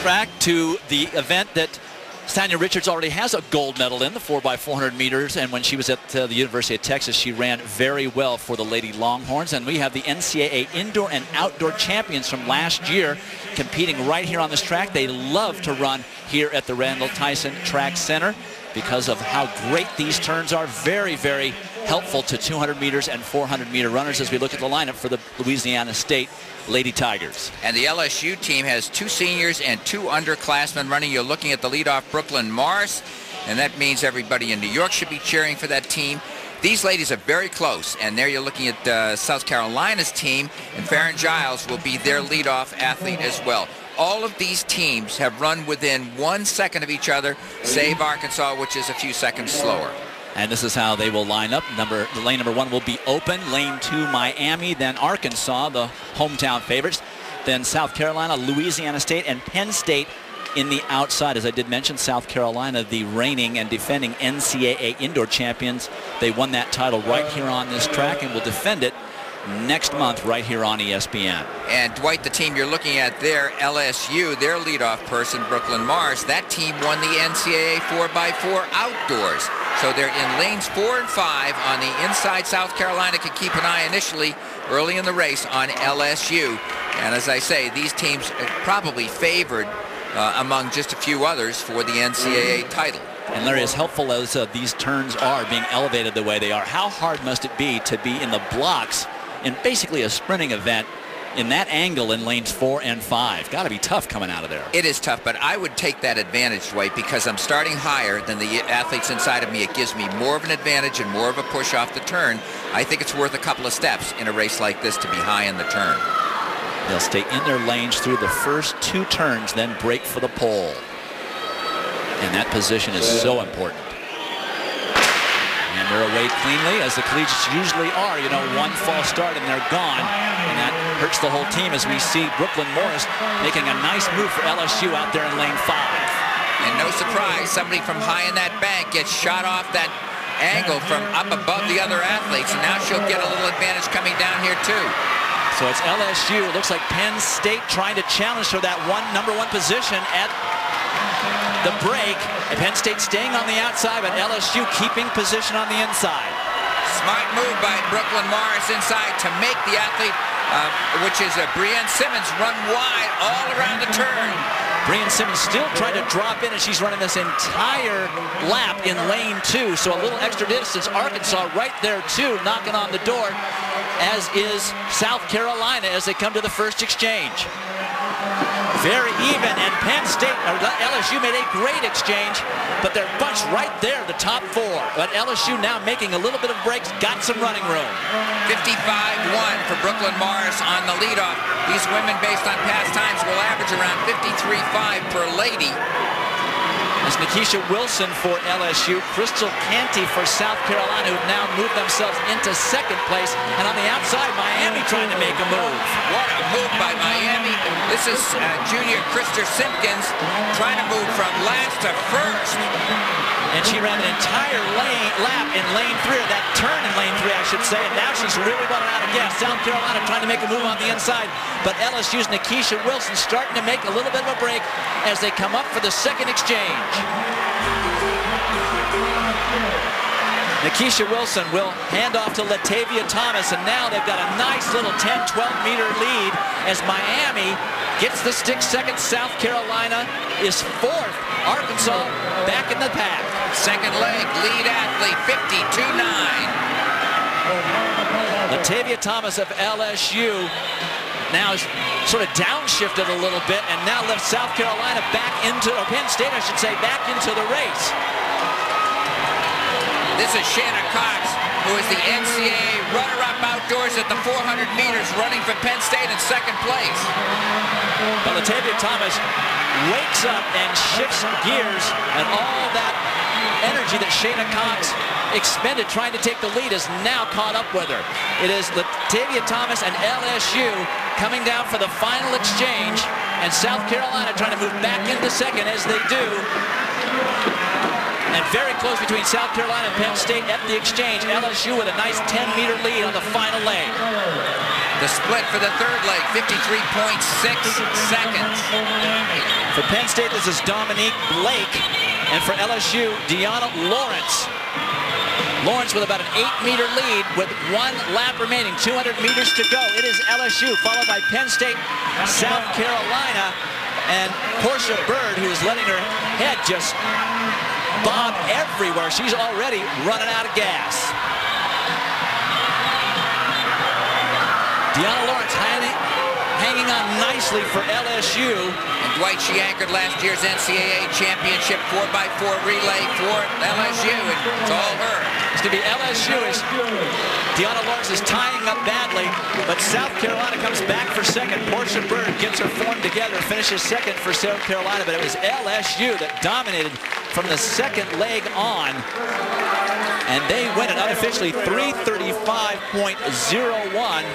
track to the event that Tanya Richards already has a gold medal in, the 4x400 meters, and when she was at the University of Texas, she ran very well for the Lady Longhorns. And we have the NCAA indoor and outdoor champions from last year competing right here on this track. They love to run here at the Randall Tyson Track Center because of how great these turns are. Very, very helpful to 200 meters and 400 meter runners as we look at the lineup for the Louisiana State Lady Tigers. And the LSU team has 2 seniors and 2 underclassmen running. You're looking at the leadoff Brooklyn Morris, and that means everybody in New York should be cheering for that team. These ladies are very close, and there you're looking at South Carolina's team, and Raraign Giles will be their leadoff athlete as well. All of these teams have run within 1 second of each other, save Arkansas, which is a few seconds slower. And this is how they will line up. Lane number 1 will be open. Lane 2, Miami. Then Arkansas, the hometown favorites. Then South Carolina, Louisiana State, and Penn State in the outside. As I did mention, South Carolina, the reigning and defending NCAA indoor champions. They won that title right here on this track and will defend it next month right here on ESPN. And Dwight, the team you're looking at there, LSU, their leadoff person, Brooklyn Morris, that team won the NCAA 4x4 outdoors. So they're in lanes 4 and 5 on the inside. South Carolina could keep an eye initially early in the race on LSU. And as I say, these teams are probably favored among just a few others for the NCAA title. And Larry, as helpful as these turns are being elevated the way they are, how hard must it be to be in the blocks in basically a sprinting event in that angle in lanes 4 and 5? Got to be tough coming out of there. It is tough, but I would take that advantage, Dwight, because I'm starting higher than the athletes inside of me. It gives me more of an advantage and more of a push off the turn. I think it's worth a couple of steps in a race like this to be high in the turn. They'll stay in their lanes through the first 2 turns, then break for the pole. And that position is so important. And they're away cleanly, as the collegiates usually are. You know, 1 false start and they're gone. And that hurts the whole team as we see Brooklyn Morris making a nice move for LSU out there in lane 5. And no surprise, somebody from high in that bank gets shot off that angle from up above the other athletes. And now she'll get a little advantage coming down here too. So it's LSU. It looks like Penn State trying to challenge for that number 1 position at the break. And Penn State staying on the outside, but LSU keeping position on the inside. Smart move by Brooklyn Morris inside to make the athlete, which is Briene Simmons, run wide all around the turn. Briene Simmons still trying to drop in, and she's running this entire lap in lane 2, so a little extra distance. Arkansas right there too, knocking on the door, as is South Carolina as they come to the first exchange. Very even, and Penn State, or LSU made a great exchange, but they're bunched right there, the top 4. But LSU now making a little bit of breaks, got some running room. 55-1 for Brooklyn Morris on the leadoff. These women, based on past times, will average around 53.5 per lady. It's Nickeisha Wilson for LSU, Krystal Canty for South Carolina, who've now moved themselves into 2nd place. And on the outside, Miami trying to make a move. What a move by Miami. This is junior Krista Simkins trying to move from last to first. And she ran an entire lap in lane 3, or that turn in lane 3, I should say. And now she's really running out of gas. South Carolina trying to make a move on the inside. But LSU's Nickeisha Wilson starting to make a little bit of a break as they come up for the 2nd exchange. Nickeisha Wilson will hand off to Latavia Thomas, and now they've got a nice little 10-12 meter lead as Miami gets the stick 2nd. South Carolina is 4th. Arkansas back in the pack. 2nd leg, lead athlete, 52.9. Latavia Thomas of LSU now is sort of downshifted a little bit and now left South Carolina back into, or Penn State, I should say, back into the race. This is Shana Cox, who is the NCAA runner-up outdoors at the 400 meters, running for Penn State in 2nd place. But Latavia Thomas wakes up and shifts gears, and all that energy that Shana Cox expended trying to take the lead is now caught up with her. It is Latavia Thomas and LSU coming down for the final exchange, and South Carolina trying to move back into 2nd as they do. And very close between South Carolina and Penn State at the exchange. LSU with a nice 10-meter lead on the final leg. The split for the 3rd leg, 53.6 seconds. For Penn State, this is Dominique Blake. And for LSU, Deonna Lawrence. Lawrence with about an 8-meter lead with 1 lap remaining, 200 meters to go. It is LSU, followed by Penn State, South Carolina, and Porche Byrd, who is letting her head just bob everywhere. She's already running out of gas. Deonna Lawrence hanging on nicely for LSU. And Dwight, she anchored last year's NCAA championship 4x4 relay for LSU, and it's all her. It's going to be LSU as Deonna Lawrence is tying up badly, but South Carolina comes back for second. Porche Byrd gets her form together, finishes second for South Carolina, but it was LSU that dominated from the second leg on, and they win it unofficially 3:35.01.